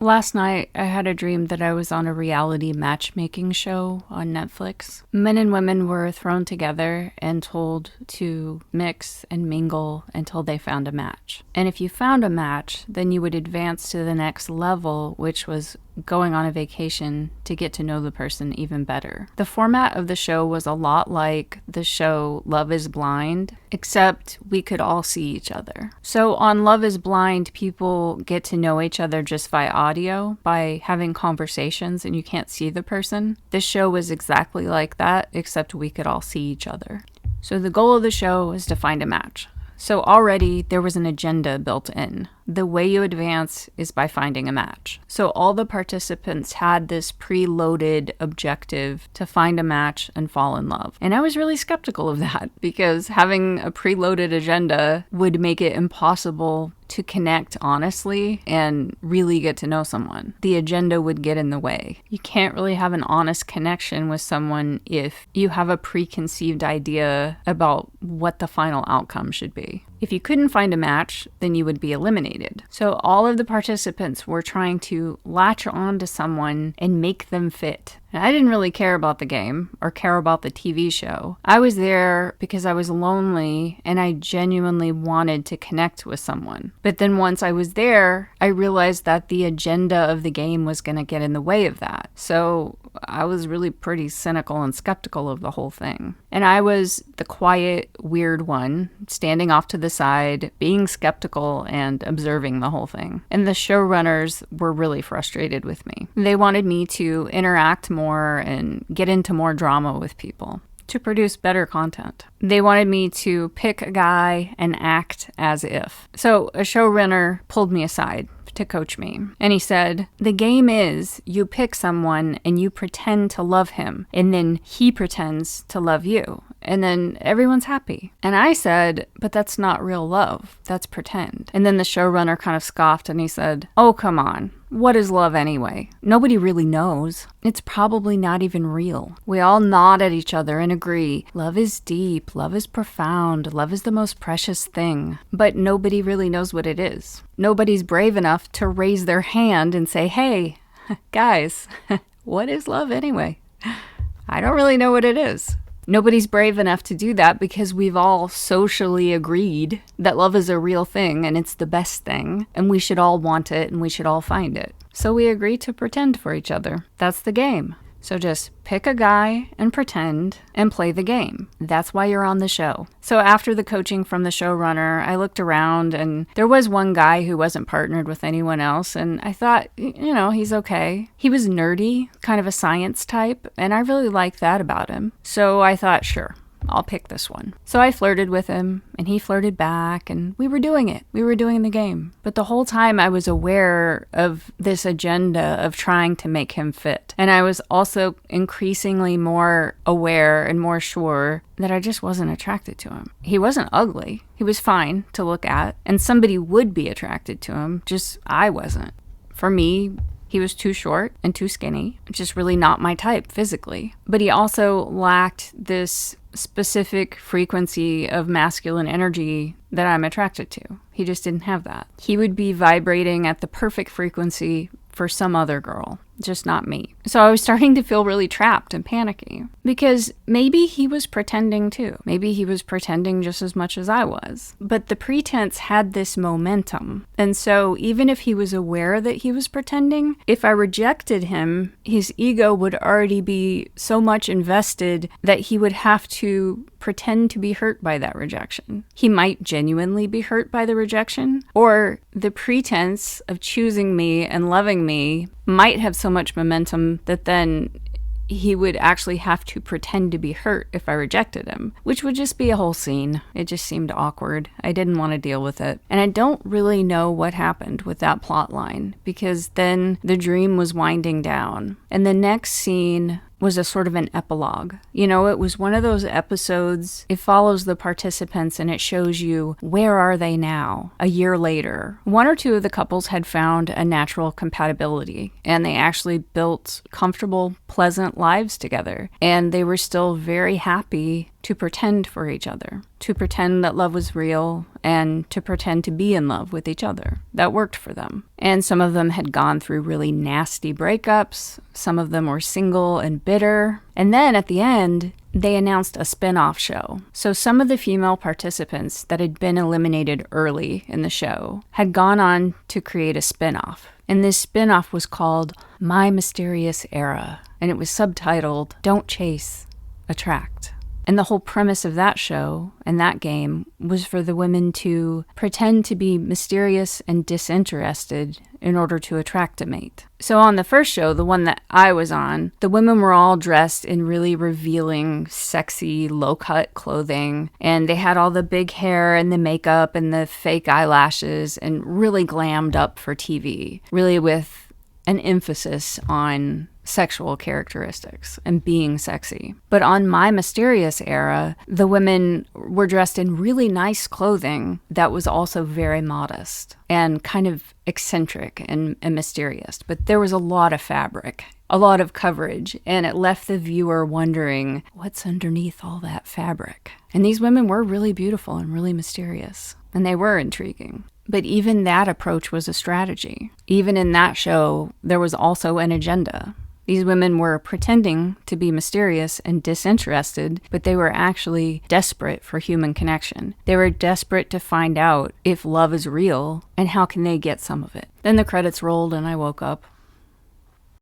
Last night, I had a dream that I was on a reality matchmaking show on Netflix. Men and women were thrown together and told to mix and mingle until they found a match. And if you found a match, then you would advance to the next level, which was going on a vacation to get to know the person even better. The format of the show was a lot like the show Love is Blind, except we could all see each other. So on Love is Blind, people get to know each other just by audio, by having conversations, and you can't see the person. This show was exactly like that, except we could all see each other. So the goal of the show is to find a match. So already there was an agenda built in. The way you advance is by finding a match. So all the participants had this preloaded objective to find a match and fall in love. And I was really skeptical of that because having a preloaded agenda would make it impossible to connect honestly and really get to know someone. The agenda would get in the way. You can't really have an honest connection with someone if you have a preconceived idea about what the final outcome should be. If you couldn't find a match, then you would be eliminated. So all of the participants were trying to latch on to someone and make them fit. And I didn't really care about the game or care about the TV show. I was there because I was lonely and I genuinely wanted to connect with someone. But then once I was there, I realized that the agenda of the game was going to get in the way of that. So I was really pretty cynical and skeptical of the whole thing. And I was the quiet, weird one, standing off to the side, being skeptical and observing the whole thing. And the showrunners were really frustrated with me. They wanted me to interact more and get into more drama with people to produce better content. They wanted me to pick a guy and act as if. So a showrunner pulled me aside to coach me. And he said, the game is you pick someone and you pretend to love him, and then he pretends to love you. And then everyone's happy. And I said, but that's not real love. That's pretend. And then the showrunner kind of scoffed and he said, oh, come on. What is love anyway? Nobody really knows. It's probably not even real. We all nod at each other and agree. Love is deep. Love is profound. Love is the most precious thing. But nobody really knows what it is. Nobody's brave enough to raise their hand and say, hey, guys, what is love anyway? I don't really know what it is. Nobody's brave enough to do that because we've all socially agreed that love is a real thing and it's the best thing and we should all want it and we should all find it. So we agree to pretend for each other. That's the game. So just pick a guy and pretend and play the game. That's why you're on the show. So after the coaching from the showrunner, I looked around and there was one guy who wasn't partnered with anyone else. And I thought, he's okay. He was nerdy, kind of a science type, and I really liked that about him. So I thought, sure, I'll pick this one. So I flirted with him and he flirted back and we were doing it. We were doing the game. But the whole time I was aware of this agenda of trying to make him fit. And I was also increasingly more aware and more sure that I just wasn't attracted to him. He wasn't ugly. He was fine to look at and somebody would be attracted to him. Just I wasn't. For me, he was too short and too skinny, just really not my type physically. But he also lacked this specific frequency of masculine energy that I'm attracted to. He just didn't have that. He would be vibrating at the perfect frequency for some other girl, just not me. So I was starting to feel really trapped and panicky because maybe he was pretending too. Maybe he was pretending just as much as I was. But the pretense had this momentum. And so even if he was aware that he was pretending, if I rejected him, his ego would already be so much invested that he would have to pretend to be hurt by that rejection. He might genuinely be hurt by the rejection, or the pretense of choosing me and loving me might have so much momentum that then he would actually have to pretend to be hurt if I rejected him, which would just be a whole scene. It just seemed awkward. I didn't want to deal with it. And I don't really know what happened with that plot line because then the dream was winding down. And the next scene was a sort of an epilogue. It was one of those episodes, it follows the participants and it shows you where are they now, a year later. One or two of the couples had found a natural compatibility and they actually built comfortable, pleasant lives together. And they were still very happy to pretend for each other, to pretend that love was real, and to pretend to be in love with each other. That worked for them. And some of them had gone through really nasty breakups. Some of them were single and bitter. And then at the end, they announced a spin-off show. So some of the female participants that had been eliminated early in the show had gone on to create a spin-off. And this spin-off was called My Mysterious Era. And it was subtitled, Don't Chase, Attract. And the whole premise of that show and that game was for the women to pretend to be mysterious and disinterested in order to attract a mate. So on the first show, the one that I was on, the women were all dressed in really revealing, sexy, low-cut clothing. And they had all the big hair and the makeup and the fake eyelashes and really glammed up for TV, really with an emphasis on sexual characteristics and being sexy. But on My Mysterious Era, the women were dressed in really nice clothing that was also very modest and kind of eccentric and mysterious. But there was a lot of fabric, a lot of coverage, and it left the viewer wondering, what's underneath all that fabric? And these women were really beautiful and really mysterious, and they were intriguing. But even that approach was a strategy. Even in that show, there was also an agenda. These women were pretending to be mysterious and disinterested, but they were actually desperate for human connection. They were desperate to find out if love is real and how can they get some of it. Then the credits rolled and I woke up